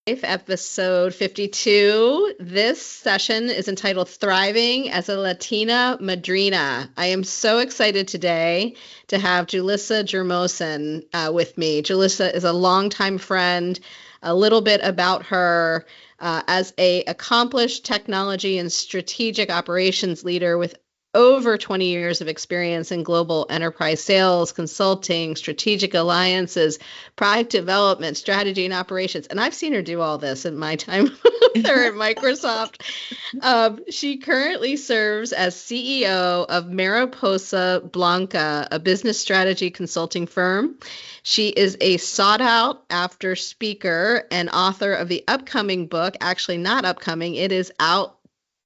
Episode 52. This session is entitled Thriving as a Latina Madrina. I am so excited today to have Julissa Germosen with me. Julissa is a longtime friend. A little bit about her as a accomplished technology and strategic operations leader with over 20 years of experience in global enterprise sales, consulting, strategic alliances, product development, strategy, and operations. And I've seen her do all this in my time with her at Microsoft. She currently serves as CEO of Mariposa Blanca, a business strategy consulting firm. She is a sought out after speaker and author of the upcoming book, actually not upcoming, it is out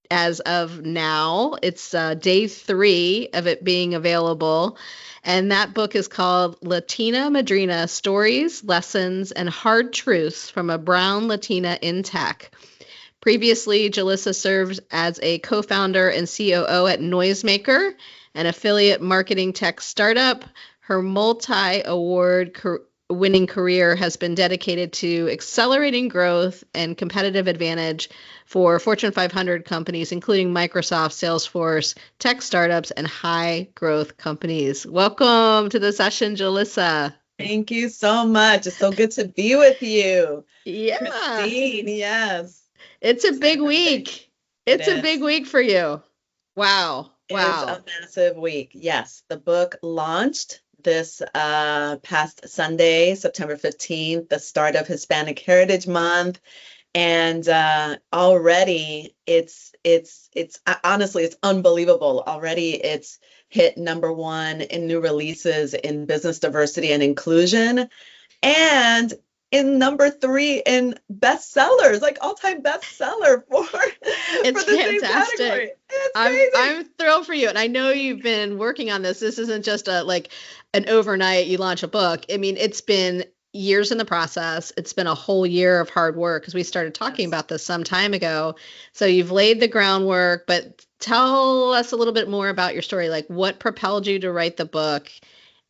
as of now. It's day 3 of it being available. And that book is called Latina Madrina, Stories, Lessons, and Hard Truths from a Brown Latina in Tech. Previously, Julissa served as a co-founder and COO at Noisemaker, an affiliate marketing tech startup. Her multi-award winning career has been dedicated to accelerating growth and competitive advantage for Fortune 500 companies, including Microsoft, Salesforce, tech startups, and high growth companies. Welcome to the session, Julissa. Thank you so much. It's so good to be with you. Yeah. Christine, yes. It's a big week. It's a big week for you. Wow. It's a massive week. Yes. The book launched this past Sunday, September 15th, the start of Hispanic Heritage Month. And already it's honestly, it's unbelievable. Already it's hit #1 in new releases in business diversity and inclusion, and in #3 in bestsellers, like all-time bestseller for it's the fantastic. Same category. It's I'm thrilled for you, and I know you've been working on this. This isn't just like an overnight you launch a book. I mean, it's been years in the process. It's been a whole year of hard work because we started talking about this some time ago. So you've laid the groundwork, but tell us a little bit more about your story. Like, what propelled you to write the book?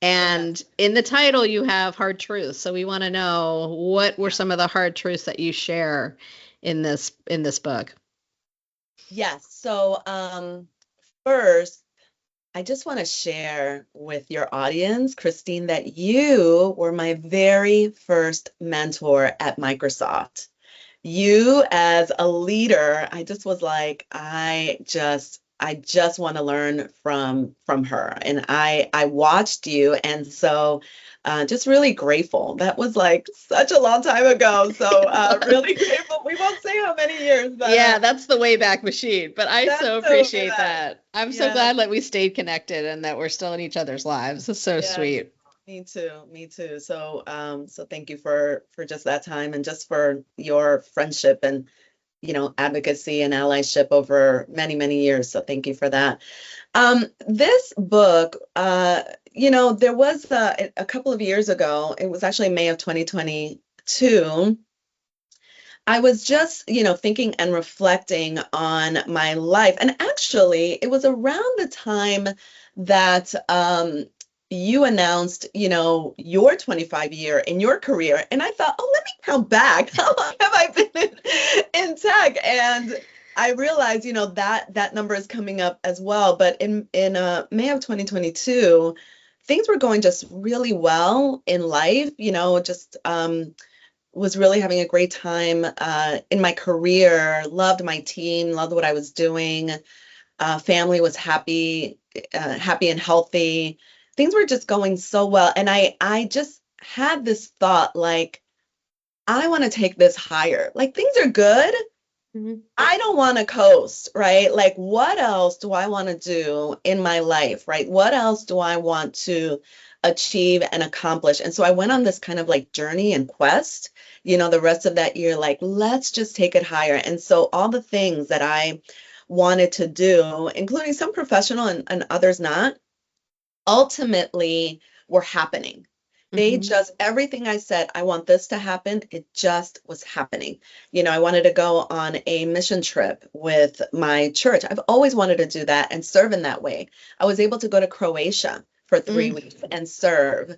And in the title, you have hard truths. So we want to know, what were some of the hard truths that you share in this book? Yes. So first, I just want to share with your audience, Christine, that you were my very first mentor at Microsoft. You, as a leader, I just was like, I just want to learn from her. And I watched you, and so just really grateful. That was like such a long time ago. So really grateful. We won't say how many years, but yeah, that's the Wayback Machine. But I so appreciate that. I'm so glad that we stayed connected and that we're still in each other's lives. It's so sweet. Me too. So so thank you for just that time, and just for your friendship and advocacy and allyship over many years. So thank you for that. This book, there was a couple of years ago, it was actually May of 2022. I was just, thinking and reflecting on my life. And actually, it was around the time that you announced, your 25-year in your career. And I thought, oh, let me count back. How long have I been in tech? And I realized, that number is coming up as well. But in May of 2022, things were going just really well in life, just was really having a great time in my career, loved my team, loved what I was doing. Family was happy and healthy. Things were just going so well. And I just had this thought, like, I want to take this higher. Like, things are good. Mm-hmm. I don't want to coast, right? Like, what else do I want to do in my life, right? What else do I want to achieve and accomplish? And so I went on this kind of like journey and quest, the rest of that year, like, let's just take it higher. And so all the things that I wanted to do, including some professional and others not, ultimately were happening. They just, everything I said, I want this to happen, it just was happening. I wanted to go on a mission trip with my church. I've always wanted to do that and serve in that way. I was able to go to Croatia for 3 weeks and serve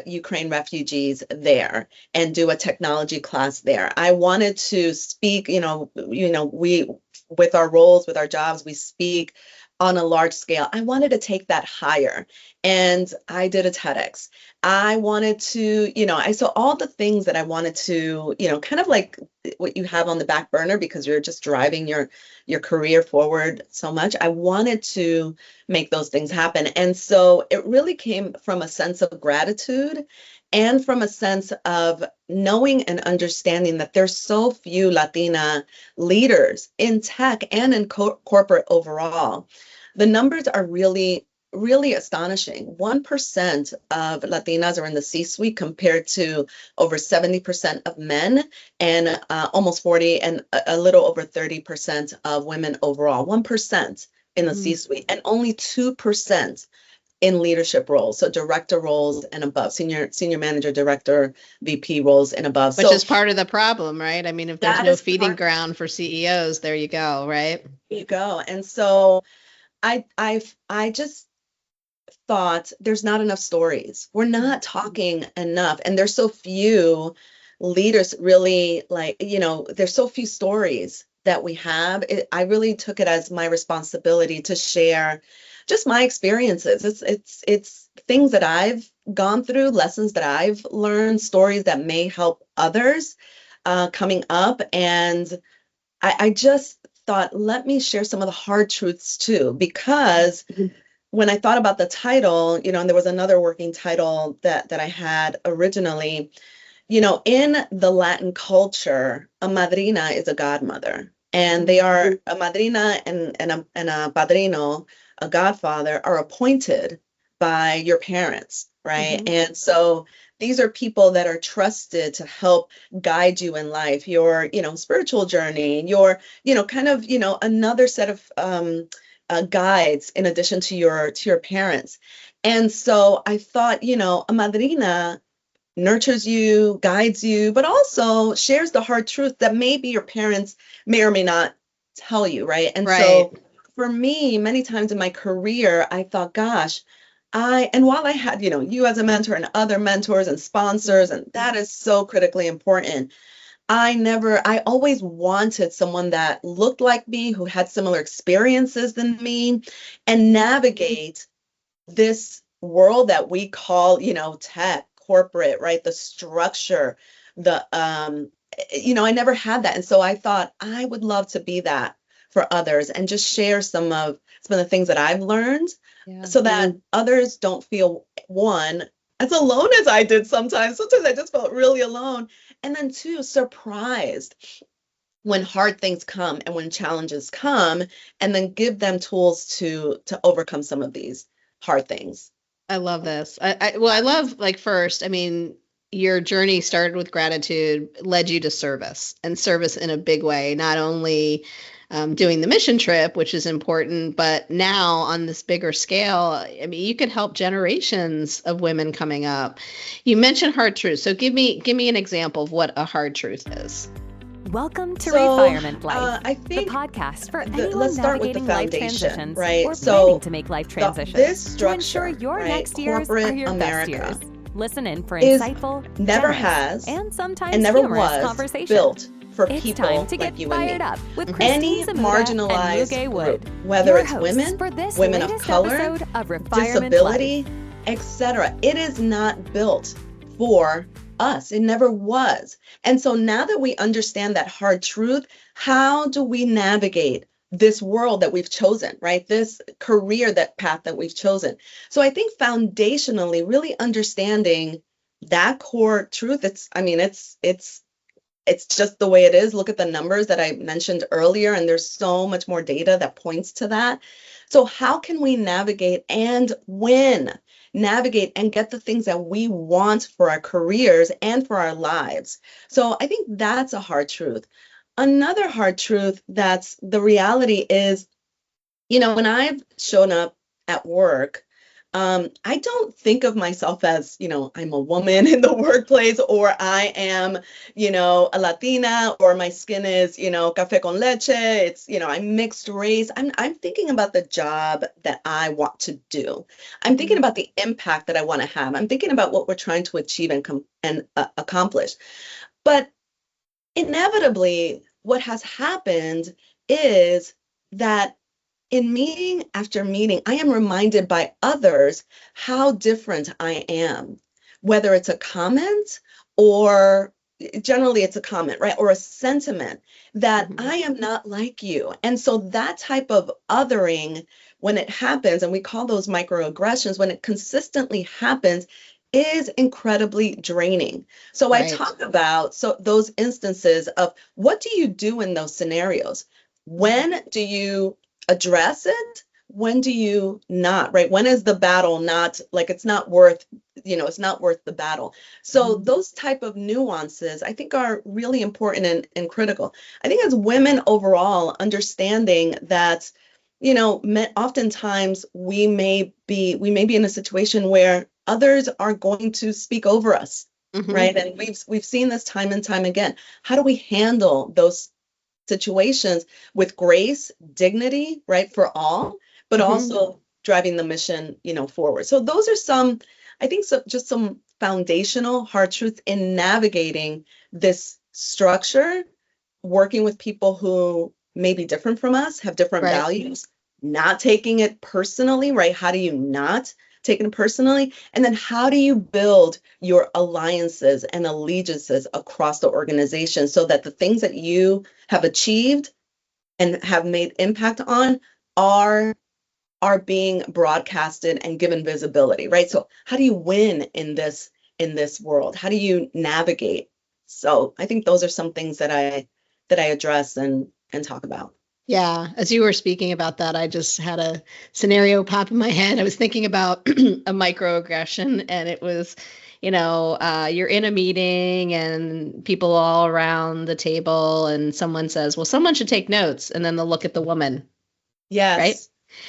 Ukraine refugees there and do a technology class there. I wanted to speak, we, with our roles, with our jobs, we speak on a large scale. I wanted to take that higher. And I did a TEDx. I wanted to, I saw all the things that I wanted to, kind of like what you have on the back burner because you're just driving your career forward so much. I wanted to make those things happen. And so it really came from a sense of gratitude and from a sense of knowing and understanding that there's so few Latina leaders in tech and in corporate overall. The numbers are really astonishing. 1% of Latinas are in the C-suite compared to over 70% of men and almost 40 and a little over 30% of women overall. 1% in the C-suite and only 2% in leadership roles, so director roles and above, senior manager, director, VP roles and above. Which is part of the problem, right? I mean, if there's no feeding ground for CEOs, there you go, right? There you go. And so I just thought there's not enough stories. We're not talking enough, and there's so few leaders really there's so few stories that we have. I really took it as my responsibility to share just my experiences. It's things that I've gone through, lessons that I've learned, stories that may help others coming up. And I just thought, let me share some of the hard truths too, because when I thought about the title, and there was another working title that I had originally, in the Latin culture, a madrina is a godmother, and they are a madrina and a padrino, a godfather, are appointed by your parents, right? And so these are people that are trusted to help guide you in life, your, spiritual journey, your, another set of guides in addition to your parents. And so I thought, a madrina nurtures you, guides you, but also shares the hard truth that maybe your parents may or may not tell you, right? And so for me, many times in my career, I thought, gosh, while I had, you as a mentor and other mentors and sponsors, and that is so critically important, I always wanted someone that looked like me, who had similar experiences than me, and navigate this world that we call, tech, corporate, right? The structure, I never had that. And so I thought I would love to be that for others and just share some of the things that I've learned so that others don't feel, one, as alone as I did sometimes. Sometimes I just felt really alone. And then two, surprised when hard things come and when challenges come, and then give them tools to overcome some of these hard things. I love this. I love, first, I mean, your journey started with gratitude, led you to service, and service in a big way, not only doing the mission trip, which is important, but now on this bigger scale, I mean, you could help generations of women coming up. You mentioned hard truths. So give me an example of what a hard truth is. Welcome to Refirement Life, I think the podcast for anyone start with the navigating life foundation, transitions right? or So planning to make life transitions this structure, to ensure your right? next years Corporate are your America best years. Listen in for is insightful, never generous, has and sometimes and never humorous was conversation. built for It's people time to like get you fired and me. up with Any Christine Zamuda marginalized and Muge group, Wood, whether your it's hosts women, for this women of latest color, episode of Refirement disability, Life. etc. It is not built for us. It never was. And so now that we understand that hard truth, how do we navigate this world that we've chosen, right? This career, that path that we've chosen. So I think foundationally, really understanding that core truth, it's just the way it is. Look at the numbers that I mentioned earlier, and there's so much more data that points to that. So how can we navigate and win? Navigate and get the things that we want for our careers and for our lives. So I think that's a hard truth. Another hard truth that's the reality is, when I've shown up at work, I don't think of myself as, I'm a woman in the workplace, or I am, a Latina, or my skin is, café con leche. It's, I'm mixed race. I'm thinking about the job that I want to do. I'm thinking about the impact that I want to have. I'm thinking about what we're trying to achieve and accomplish. But inevitably, what has happened is that in meeting after meeting, I am reminded by others how different I am, whether it's a comment, or generally it's a comment, right? Or a sentiment that I am not like you. And so that type of othering, when it happens, and we call those microaggressions, when it consistently happens, is incredibly draining. So I talk about those instances of, what do you do in those scenarios? When do you address it? When do you not, right? When is the battle not, like, it's not worth, it's not worth the battle. So those type of nuances, I think, are really important and critical. I think as women overall, understanding that, oftentimes we may be in a situation where others are going to speak over us, right? And we've seen this time and time again. How do we handle those situations with grace, dignity, right, for all, but also driving the mission, forward. So those are some, I think, just some foundational hard truths in navigating this structure, working with people who may be different from us, have different values, not taking it personally, right? How do you not take it personally? And then how do you build your alliances and allegiances across the organization so that the things that you have achieved and have made impact on are being broadcasted and given visibility, right? So how do you win in this world? How do you navigate? So I think those are some things that I address and talk about. Yeah, as you were speaking about that, I just had a scenario pop in my head. I was thinking about a microaggression, and it was, you're in a meeting and people all around the table, and someone says, well, someone should take notes. And then they'll look at the woman. Yes. Right?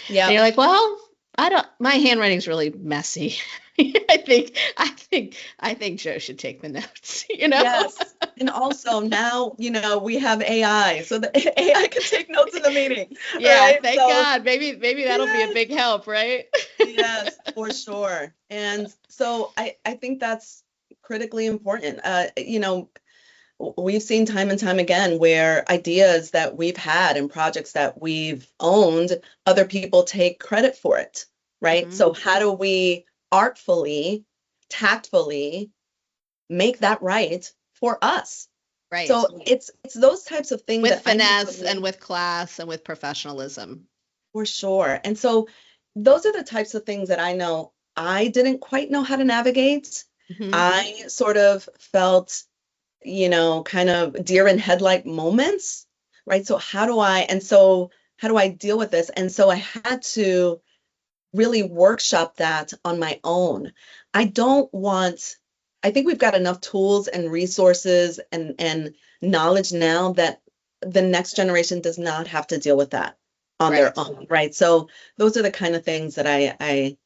Yeah. And you're like, well, my handwriting's really messy. I think Joe should take the notes, Yes. And also now, we have AI, so the AI can take notes in the meeting. Yeah, right? thank God. Maybe that'll be a big help, right? Yes, for sure. And so I think that's critically important. We've seen time and time again where ideas that we've had and projects that we've owned, other people take credit for it, right? So how do we artfully, tactfully make that right for us? Right. So it's those types of things with finesse and with class and with professionalism. For sure. And so those are the types of things that I know I didn't quite know how to navigate. I sort of felt, kind of deer in headlight moments, right? So how do I deal with this? And so I had to really workshop that on my own. I think we've got enough tools and resources and knowledge now that the next generation does not have to deal with that on their own, right? So those are the kind of things that I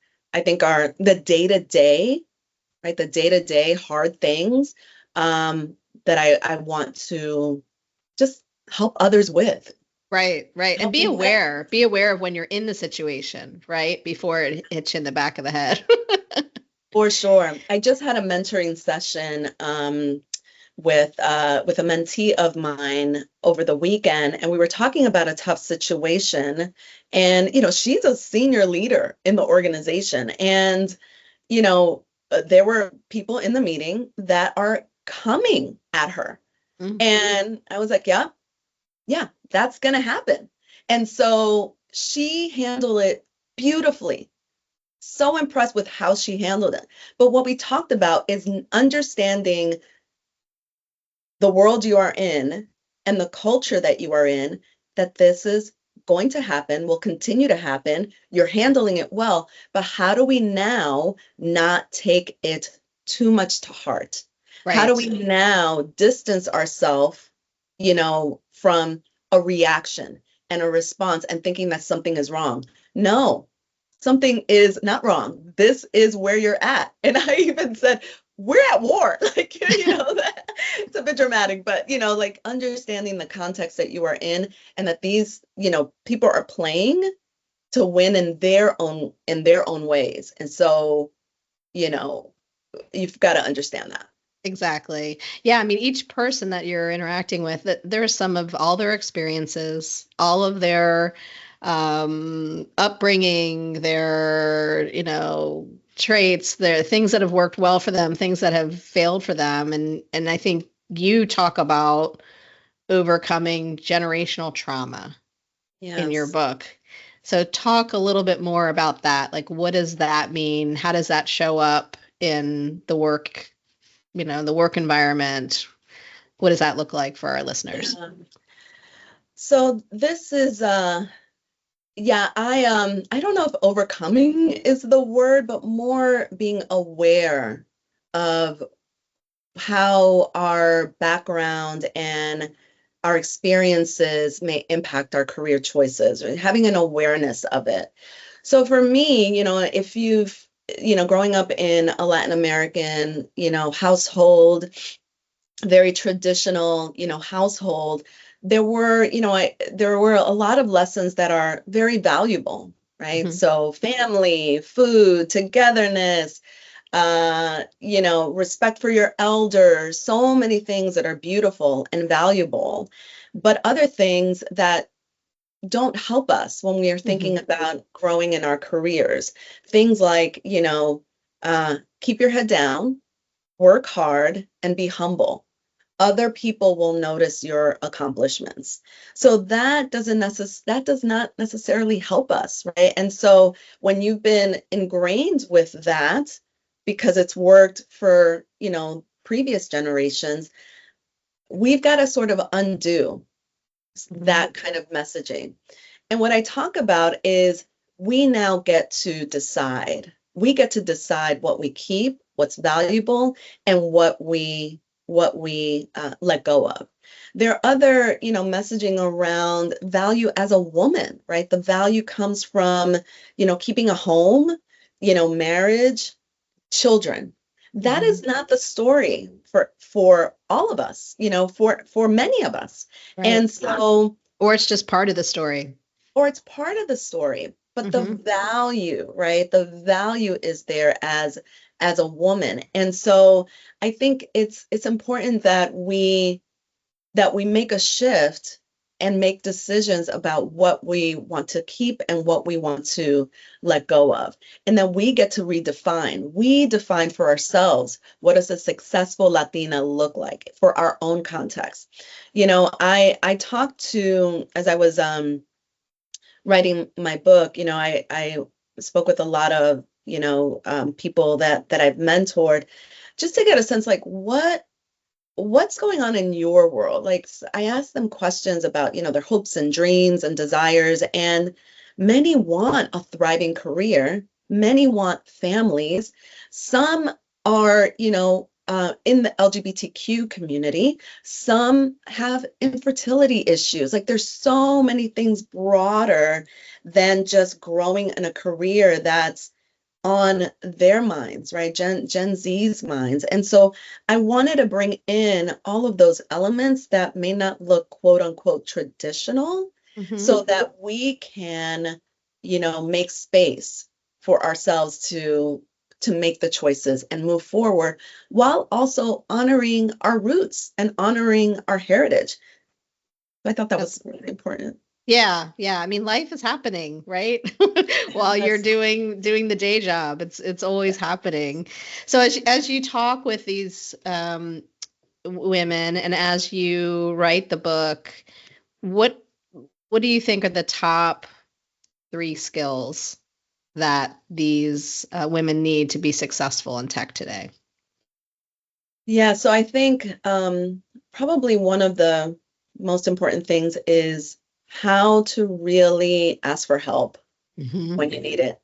think are the day-to-day, right? The day-to-day hard things that I want to just help others with. Right. And be aware of when you're in the situation, right? Before it hits you in the back of the head. For sure. I just had a mentoring session with a mentee of mine over the weekend, and we were talking about a tough situation. And she's a senior leader in the organization, and there were people in the meeting that are coming at her, and I was like, yeah, that's gonna happen. And so she handled it beautifully. So impressed with how she handled it. But what we talked about is understanding the world you are in and the culture that you are in, that this is going to happen, will continue to happen. You're handling it well, but how do we now not take it too much to heart? Right. How do we now distance ourselves, from a reaction and a response and thinking that something is wrong? No. something is not wrong. This is where you're at. And I even said, we're at war. Like, that, it's a bit dramatic, but, like understanding the context that you are in and that these, people are playing to win in their own ways. And so, you've got to understand that. Exactly. Yeah. I mean, each person that you're interacting with, that there's some of all their experiences, all of their upbringing, their, traits, their things that have worked well for them, things that have failed for them. And I think you talk about overcoming generational trauma in your Yes. book. So talk a little bit more about that. Like, what does that mean? How does that show up in the work, the work environment? What does that look like for our listeners? So this is I don't know if overcoming is the word, but more being aware of how our background and our experiences may impact our career choices, or having an awareness of it. So for me, if you've, growing up in a Latin American, household, very traditional, household, there were, there were a lot of lessons that are very valuable, right? Mm-hmm. So family, food, togetherness, respect for your elders, so many things that are beautiful and valuable, but other things that don't help us when we are thinking about growing in our careers. Things like, keep your head down, work hard, and be humble. Other people will notice your accomplishments. So that does not necessarily help us, right? And so when you've been ingrained with that, because it's worked for, previous generations, we've got to sort of undo that kind of messaging. And what I talk about is we now get to decide. We get to decide what we keep, what's valuable, and what we let go of. There are other, messaging around value as a woman, right? The value comes from, keeping a home, marriage, children. That is not the story for all of us, for many of us. Right. And so, or it's just part of the story. Or it's part of the story, but the value, right? The value is there as a woman. And so I think it's important that we make a shift and make decisions about what we want to keep and what we want to let go of. And then we get to redefine. We define for ourselves, what does a successful Latina look like for our own context? I talked to, as I was writing my book, I spoke with a lot of, people that I've mentored, just to get a sense, like, what's going on in your world? Like, I asked them questions about, their hopes and dreams and desires, and many want a thriving career. Many want families. Some are, in the LGBTQ community. Some have infertility issues. Like, there's so many things broader than just growing in a career that's on their minds, right? Gen Z's minds. And so I wanted to bring in all of those elements that may not look quote unquote traditional, so that we can, make space for ourselves to make the choices and move forward, while also honoring our roots and honoring our heritage. I thought that was really important. Yeah. I mean, life is happening, right? While you're doing the day job, it's always happening. So as you talk with these women, and as you write the book, what do you think are the top 3 skills that these women need to be successful in tech today? Yeah, so I think probably one of the most important things is how to really ask for help when you need it.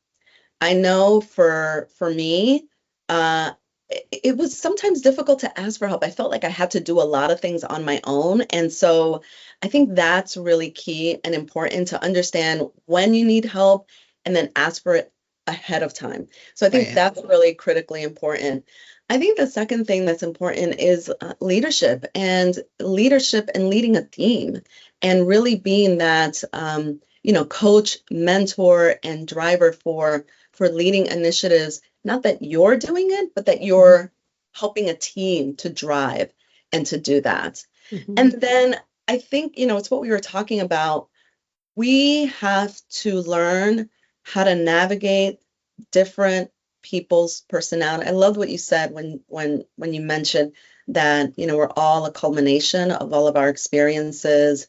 I know for me, it was sometimes difficult to ask for help. I felt like I had to do a lot of things on my own. And so I think that's really key and important, to understand when you need help and then ask for it ahead of time. So I think Right. that's really critically important. I think the second thing that's important is leadership and leading a team and really being that, coach, mentor, and driver for leading initiatives. Not that you're doing it, but that you're helping a team to drive and to do that. Mhm. And then I think, it's what we were talking about. We have to learn how to navigate different people's personality. I love what you said when you mentioned that, we're all a culmination of all of our experiences,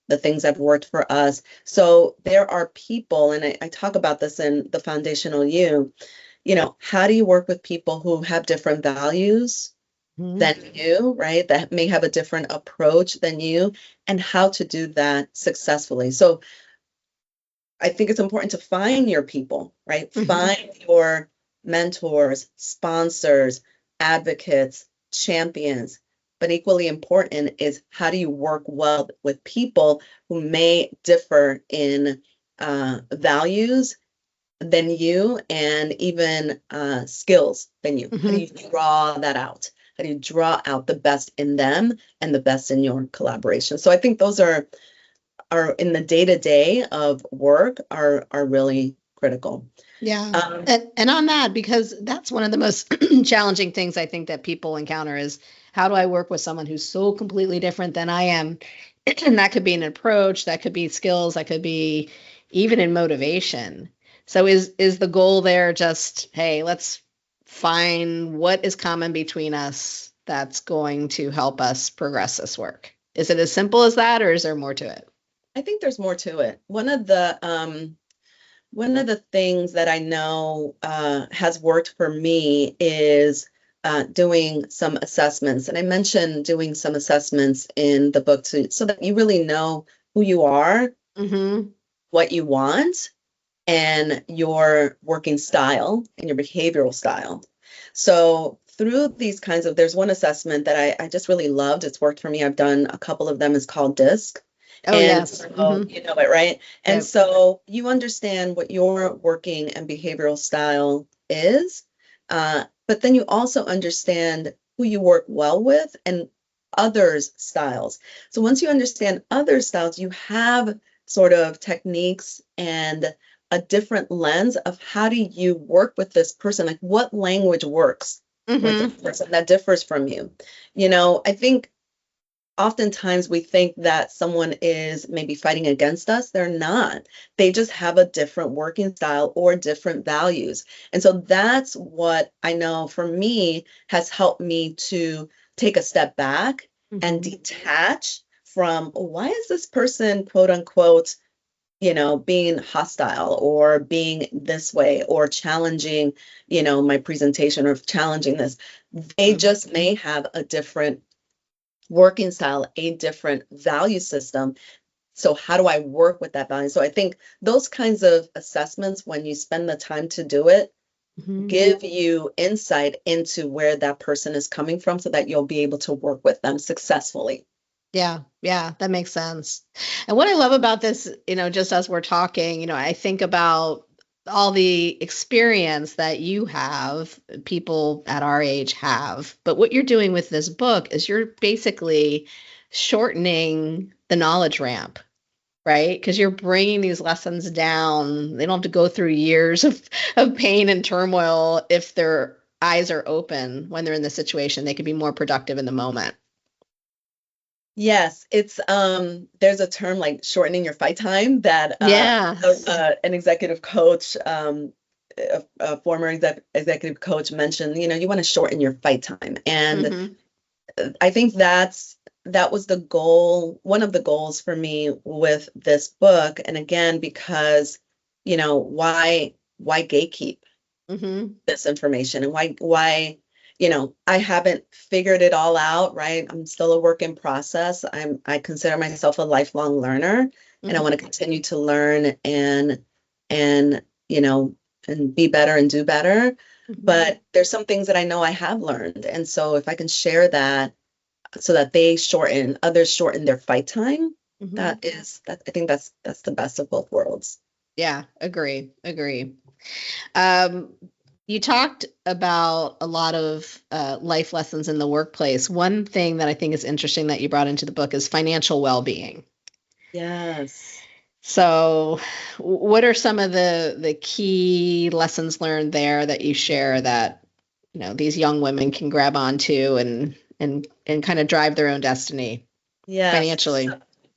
the things that have worked for us. So there are people, and I talk about this in the foundational how do you work with people who have different values than you, right? That may have a different approach than you, and how to do that successfully. So I think it's important to find your people, right? Find your mentors, sponsors, advocates, champions. But equally important is how do you work well with people who may differ in values than you and even skills than you. How do you draw that out? How do you draw out the best in them and the best in your collaboration? So I think those are in the day-to-day of work are really critical. Yeah. And on that, because that's one of the most challenging things I think that people encounter is how do I work with someone who's so completely different than I am? And that could be an approach, that could be skills, that could be even in motivation. So is the goal there just, hey, let's find what is common between us that's going to help us progress this work? Is it as simple as that, or is there more to it? I think there's more to it. One of the things that I know has worked for me is doing some assessments. And I mentioned doing some assessments in the book so that you really know who you are, what you want, and your working style and your behavioral style. So through these there's one assessment that I just really loved. It's worked for me. I've done a couple of them. It's called DISC. Oh, And yes. so you know it, right? And Yep. so you understand what your working and behavioral style is, but then you also understand who you work well with and others' styles. So once you understand other styles, you have sort of techniques and a different lens of how do you work with this person, like what language works with this person that differs from you. I think oftentimes we think that someone is maybe fighting against us. They're not. They just have a different working style or different values. And so that's what I know for me has helped me to take a step back and detach from why is this person, quote unquote, being hostile or being this way or challenging, my presentation or challenging this. They just may have a different working style, a different value system. So how do I work with that value? So I think those kinds of assessments, when you spend the time to do it, give you insight into where that person is coming from so that you'll be able to work with them successfully. Yeah, that makes sense. And what I love about this, just as we're talking, I think about all the experience that you have, people at our age have. But what you're doing with this book is you're basically shortening the knowledge ramp, right? Because you're bringing these lessons down. They don't have to go through years of pain and turmoil if their eyes are open when they're in the situation. They can be more productive in the moment. Yes, it's there's a term like shortening your fight time that an executive coach, a former executive coach mentioned, you want to shorten your fight time. And I think that was the goal, one of the goals for me with this book. And again, because, why gatekeep this information and why I haven't figured it all out, right? I'm still a work in process. I consider myself a lifelong learner, and I want to continue to learn and and be better and do better. But there's some things that I know I have learned. And so if I can share that so that others shorten their fight time, I think that's the best of both worlds. Yeah, agree. You talked about a lot of life lessons in the workplace. One thing that I think is interesting that you brought into the book is financial well-being. Yes. So, what are some of the key lessons learned there that you share that these young women can grab onto and kind of drive their own destiny Yes. financially?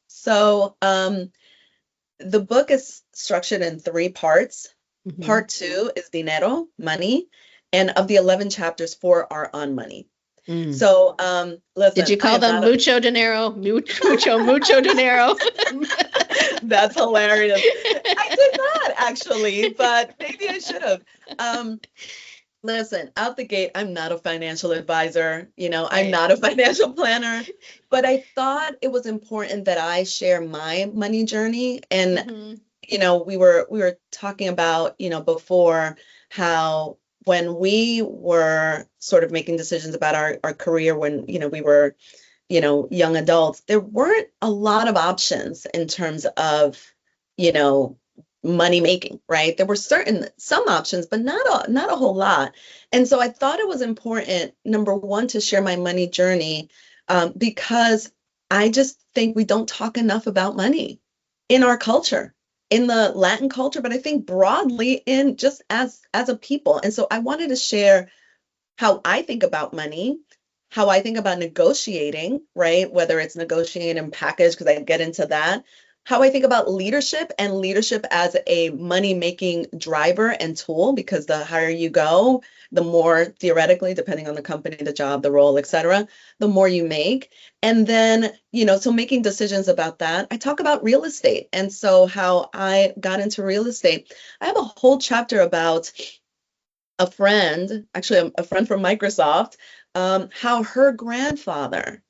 So, the book is structured in 3 parts. Mhm. Part 2 is dinero, money, and of the 11 chapters, 4 are on money. Mm. So, listen, Did you call them mucho dinero? Mucho dinero? That's hilarious. I did not actually, but maybe I should have. Listen, out the gate, I'm not a financial advisor, I'm Right. not a financial planner, but I thought it was important that I share my money journey. And Mhm. we were talking about, before, how when we were sort of making decisions about our career, when, we were, young adults, there weren't a lot of options in terms of, you know, money making, right? There were some options, but not a whole lot. And so I thought it was important, number one, to share my money journey, because I just think we don't talk enough about money in our culture, in the Latin culture, but I think broadly in just as a people. And so I wanted to share how I think about money, how I think about negotiating, right? Whether it's negotiating package, because I get into that, how I think about leadership and leadership as a money-making driver and tool, because the higher you go, the more theoretically, depending on the company, the job, the role, et cetera, the more you make. And then, so making decisions about that. I talk about real estate. And so how I got into real estate. I have a whole chapter about a friend, actually a friend from Microsoft, how her grandfather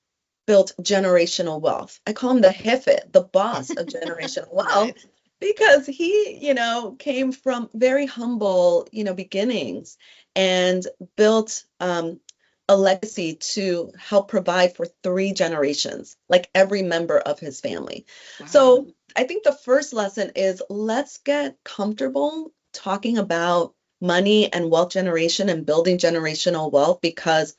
built generational wealth. I call him the Jefe, the boss of generational wealth, because he, came from very humble, beginnings, and built a legacy to help provide for 3 generations, like every member of his family. Wow. So I think the first lesson is, let's get comfortable talking about money and wealth generation and building generational wealth, because,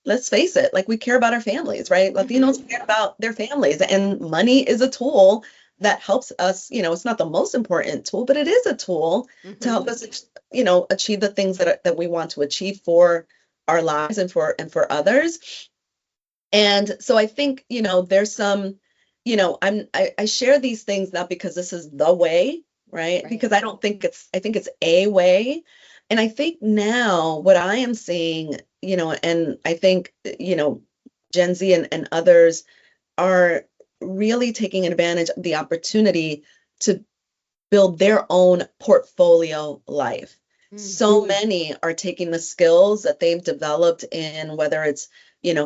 let's face it, like, we care about our families, right? Latinos care about their families, and money is a tool that helps us. It's not the most important tool, but it is a tool to help us, achieve the things that we want to achieve for our lives and for others. And so I think, there's some, I share these things not because this is the way, right? Because I think it's a way. And I think now what I am seeing, and I think, Gen Z and others are really taking advantage of the opportunity to build their own portfolio life. So many are taking the skills that they've developed in, whether it's,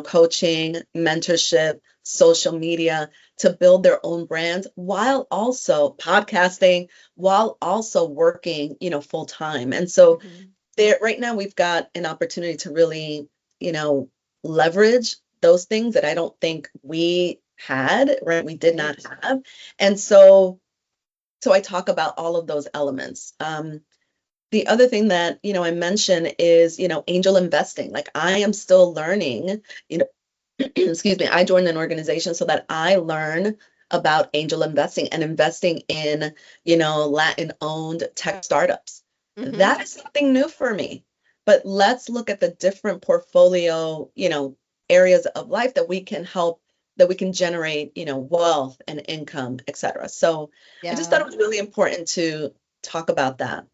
coaching, mentorship, social media, to build their own brands, while also podcasting, while also working, full time. And so there, right now, we've got an opportunity to really, leverage those things that I don't think we had, right? We did not have. And so I talk about all of those elements. The other thing that, I mention is, angel investing. Like, I am still learning, excuse me, I joined an organization so that I learn about angel investing and investing in, Latin-owned tech startups. That is something new for me. But let's look at the different portfolio, areas of life that we can help, that we can generate, wealth and income, et cetera. So I just thought it was really important to talk about that.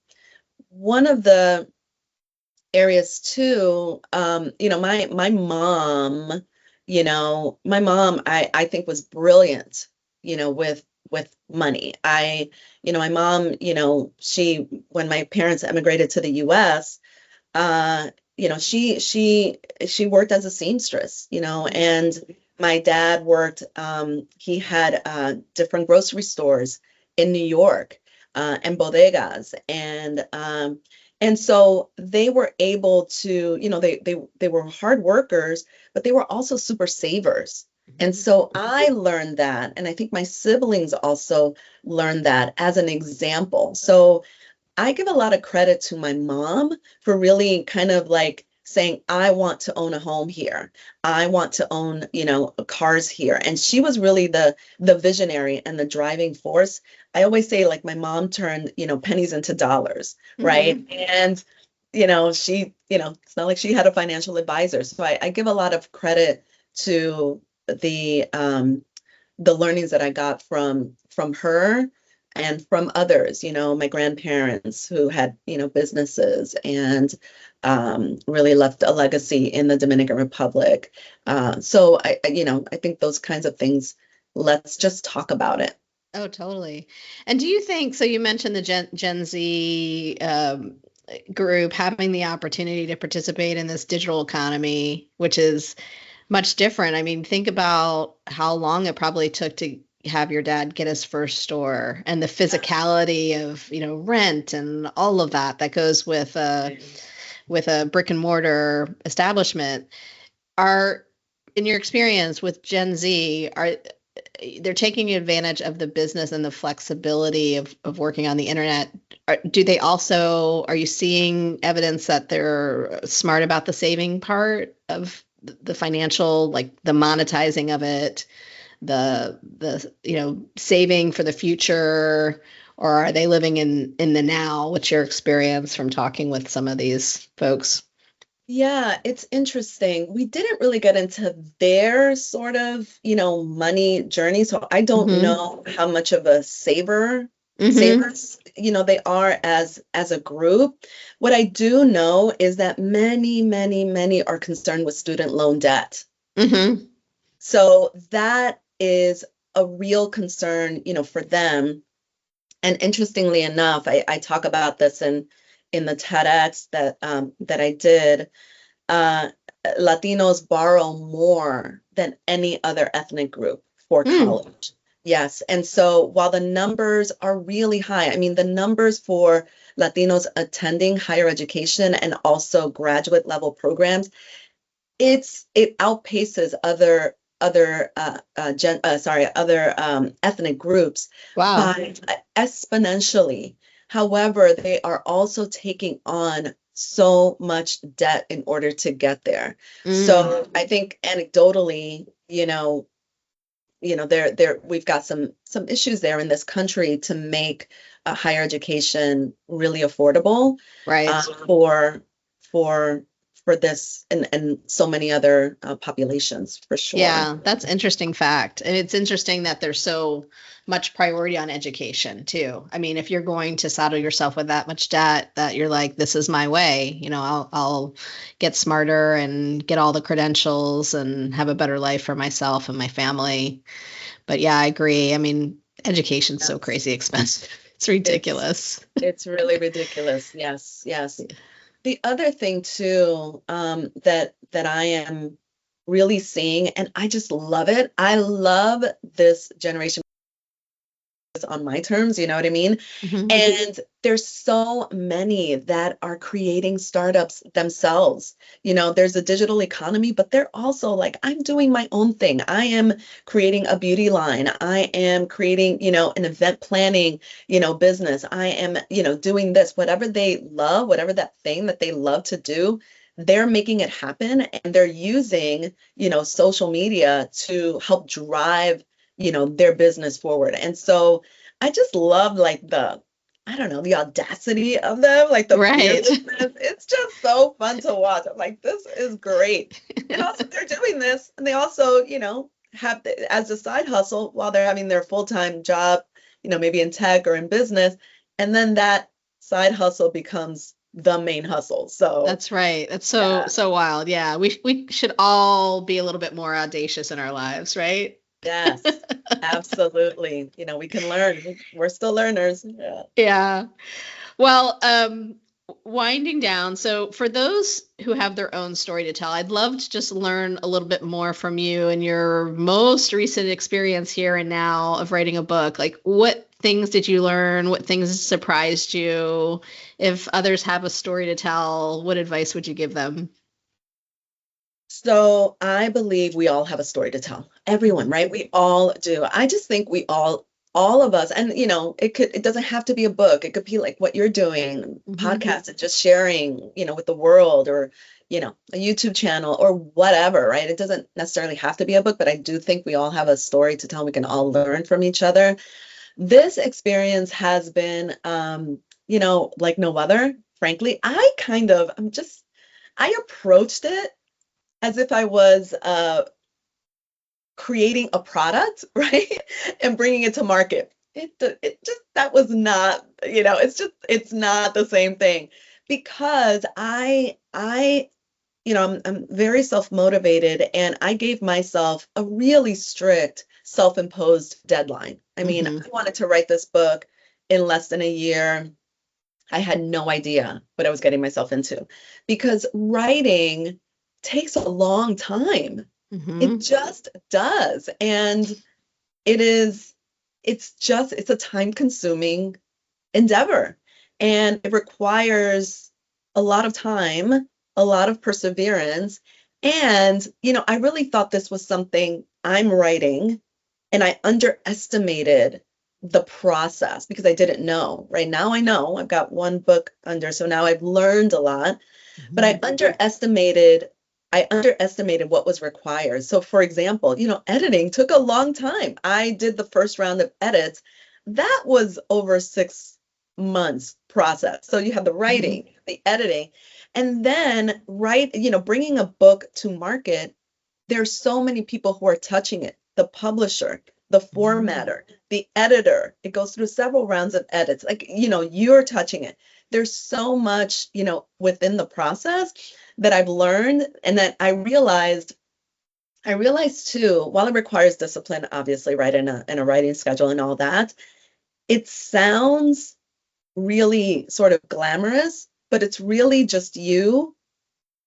One of the areas too, my mom, I think was brilliant, with money. My mom, when my parents emigrated to the US, she worked as a seamstress, and my dad worked, he had different grocery stores in New York, and bodegas, and so they were able to, they were hard workers, but they were also super savers. And so I learned that, and I think my siblings also learned that as an example. So I give a lot of credit to my mom for really kind of like saying, I want to own a home here. I want to own, cars here. And she was really the visionary and the driving force. I always say, like, my mom turned, pennies into dollars, right? And she, it's not like she had a financial advisor. So I give a lot of credit to the learnings that I got from her and from others, my grandparents who had, businesses and really left a legacy in the Dominican Republic. So I think those kinds of things, let's just talk about it. Oh, totally. And do you think, so you mentioned the Gen Z group having the opportunity to participate in this digital economy, which is much different. I mean, think about how long it probably took to have your dad get his first store and the physicality of, rent and all of that goes with a brick and mortar establishment. In your experience with Gen Z, they're taking advantage of the business and the flexibility of working on the internet? Are you seeing evidence that they're smart about the saving part of the financial, like the monetizing of it, the saving for the future, or are they living in the now? What's your experience from talking with some of these folks? Yeah, it's interesting. We didn't really get into their sort of, money journey. So I don't know how much of a savers, they are as a group. What I do know is that many, many, many are concerned with student loan debt. So that is a real concern, for them. And interestingly enough, I talk about this in the TEDx that I did. Latinos borrow more than any other ethnic group for college. Yes. And so while the numbers are really high, I mean, the numbers for Latinos attending higher education and also graduate level programs, it outpaces other ethnic groups by exponentially. However, they are also taking on so much debt in order to get there. So I think anecdotally, we've got some issues there in this country to make higher education really affordable, right? For this and so many other populations, for sure. Yeah, that's interesting fact. And it's interesting that there's so much priority on education too. I mean, if you're going to saddle yourself with that much debt that you're like, this is my way, I'll get smarter and get all the credentials and have a better life for myself and my family. But yeah, I agree. I mean, education's so crazy expensive. It's ridiculous. It's really ridiculous. Yes. The other thing too, that I am really seeing, and I just love it. I love this generation on my terms, you know what I mean? And there's so many that are creating startups themselves. There's a digital economy, but they're also like, I'm doing my own thing. I am creating a beauty line. I am creating, an event planning, business. I am, doing this, whatever they love, whatever that thing that they love to do, they're making it happen. And they're using, social media to help drive their business forward. And so I just love the audacity of them, like the fearlessness. It's just so fun to watch. I'm like, this is great. And also they're doing this and they also, have as a side hustle while they're having their full-time job, maybe in tech or in business. And then that side hustle becomes the main hustle. So that's right. That's so wild. Yeah. We should all be a little bit more audacious in our lives, right? Yes, absolutely. We can learn. We're still learners. Yeah. Well, winding down. So for those who have their own story to tell, I'd love to just learn a little bit more from you and your most recent experience here and now of writing a book. Like, what things did you learn? What things surprised you? If others have a story to tell, what advice would you give them? So I believe we all have a story to tell. Everyone, right? We all do. I just think we all all of us, and it doesn't have to be a book. It could be like what you're doing, podcasts and just sharing, with the world, or, a YouTube channel or whatever, right? It doesn't necessarily have to be a book, but I do think we all have a story to tell. We can all learn from each other. This experience has been, like no other, frankly. I approached it as if I was creating a product, right? And bringing it to market. That was not, it's not the same thing, because I'm very self-motivated, and I gave myself a really strict self-imposed deadline. I mean, I wanted to write this book in less than a year. I had no idea what I was getting myself into, because writing takes a long time. It just does. And it's a time-consuming endeavor, and it requires a lot of time, a lot of perseverance. And, I really thought this was something I'm writing, and I underestimated the process because I didn't know. Right now I know I've got one book under, so now I've learned a lot, but I underestimated what was required. So for example, editing took a long time. I did the first round of edits. That was over 6 months process. So you have the writing, the editing, and then bringing a book to market. There's so many people who are touching it, the publisher, the formatter, the editor. It goes through several rounds of edits. Like, you're touching it. There's so much, within the process that I've learned, and that I realized too, while it requires discipline, obviously, right, in a writing schedule and all that, it sounds really sort of glamorous, but it's really just you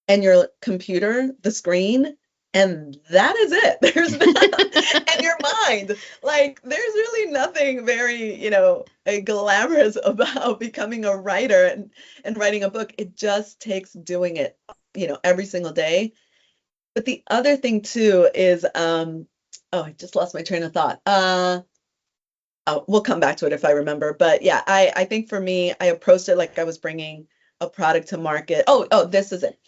and your computer, the screen, and that is it. There's not, and your mind. Like, there's really nothing very, glamorous about becoming a writer and writing a book. It just takes doing it, every single day. But the other thing too is, I just lost my train of thought. We'll come back to it if I remember. But yeah, I think for me, I approached it like I was bringing a product to market. This is it.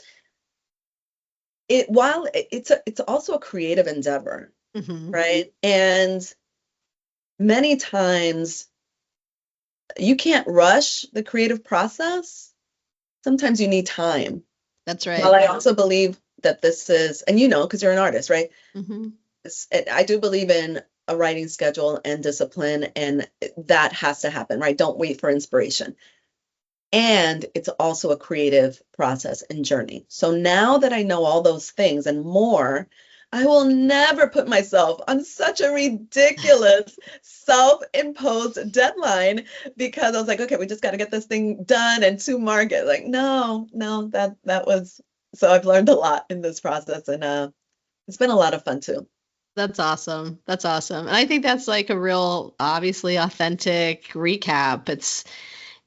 While it's also a creative endeavor, right? And many times you can't rush the creative process. Sometimes you need time. That's right. Well, I also believe that this is, and because you're an artist, right? I do believe in a writing schedule and discipline, and that has to happen, right? Don't wait for inspiration. And it's also a creative process and journey. So now that I know all those things and more, I will never put myself on such a ridiculous self-imposed deadline, because I was like, okay, we just got to get this thing done and to market. Like, no, that was, so I've learned a lot in this process, and it's been a lot of fun too. That's awesome. That's awesome. And I think that's like a real, obviously authentic recap.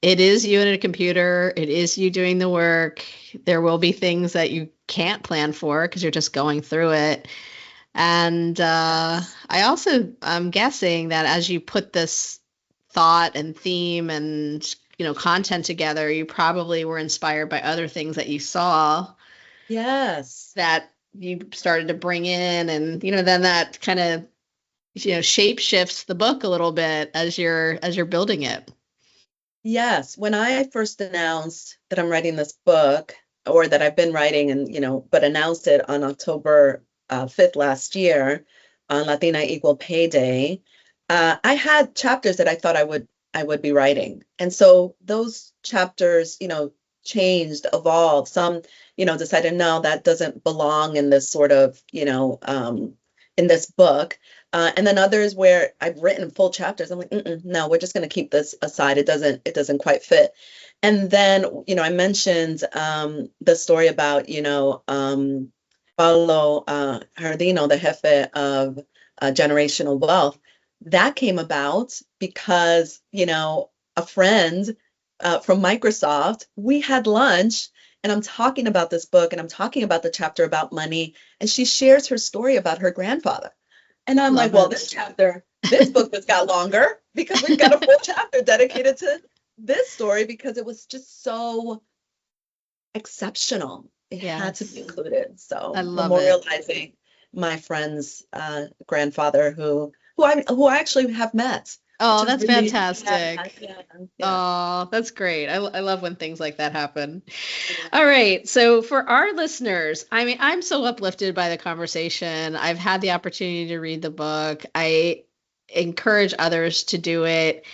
It is you and a computer. It is you doing the work. There will be things that you can't plan for because you're just going through it. And I'm guessing that as you put this thought and theme and, content together, you probably were inspired by other things that you saw. Yes. That you started to bring in, and, then that kind of, shape shifts the book a little bit as you're building it. Yes. When I first announced that I'm writing this book, or that I've been writing, and, but announced it on October 5th last year on Latina Equal Pay Day, I had chapters that I thought I would be writing. And so those chapters, changed, evolved. Some, decided, no, that doesn't belong in this sort of, in this book. And then others where I've written full chapters, I'm like, no, we're just going to keep this aside. It doesn't quite fit. And then, I mentioned the story about, Paulo Jardino, the jefe of Generational Wealth. That came about because, a friend from Microsoft, we had lunch, and I'm talking about this book, and I'm talking about the chapter about money, and she shares her story about her grandfather. And I'm like, well, this book just got longer because we've got a full chapter dedicated to this story because it was just so exceptional. It had to be included. So I love memorializing my friend's grandfather who I actually have met. Oh, that's really fantastic. Yeah. Oh, that's great. I love when things like that happen. All right. So for our listeners, I mean, I'm so uplifted by the conversation. I've had the opportunity to read the book. I encourage others to do it.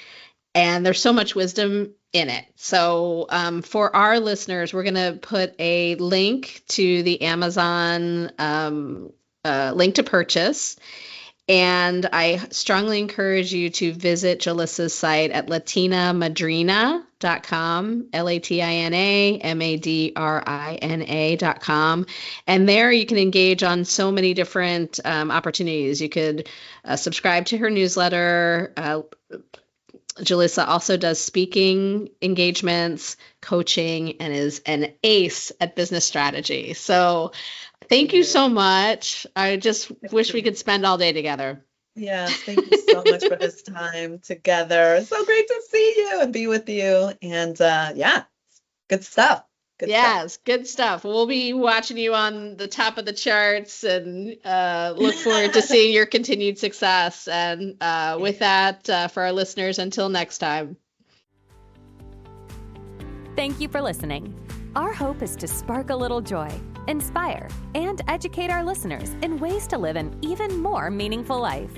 And there's so much wisdom in it. So for our listeners, we're going to put a link to the Amazon link to purchase. And I strongly encourage you to visit Julissa's site at latinamadrina.com, LatinaMadrina.com. And there you can engage on so many different opportunities. You could subscribe to her newsletter. Julissa also does speaking engagements, coaching, and is an ace at business strategy. So thank you so much. I just wish we could spend all day together. Yes, thank you so much for this time together. So great to see you and be with you. And good stuff. Good stuff. We'll be watching you on the top of the charts and look forward to seeing your continued success. And with that, for our listeners, until next time. Thank you for listening. Our hope is to spark a little joy, inspire, and educate our listeners in ways to live an even more meaningful life.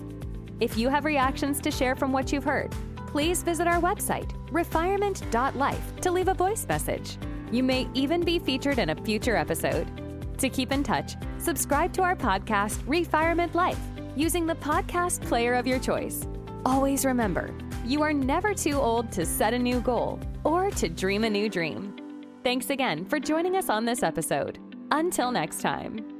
If you have reactions to share from what you've heard, please visit our website, refirement.life, to leave a voice message. You may even be featured in a future episode. To keep in touch, subscribe to our podcast, Refirement Life, using the podcast player of your choice. Always remember, you are never too old to set a new goal or to dream a new dream. Thanks again for joining us on this episode. Until next time.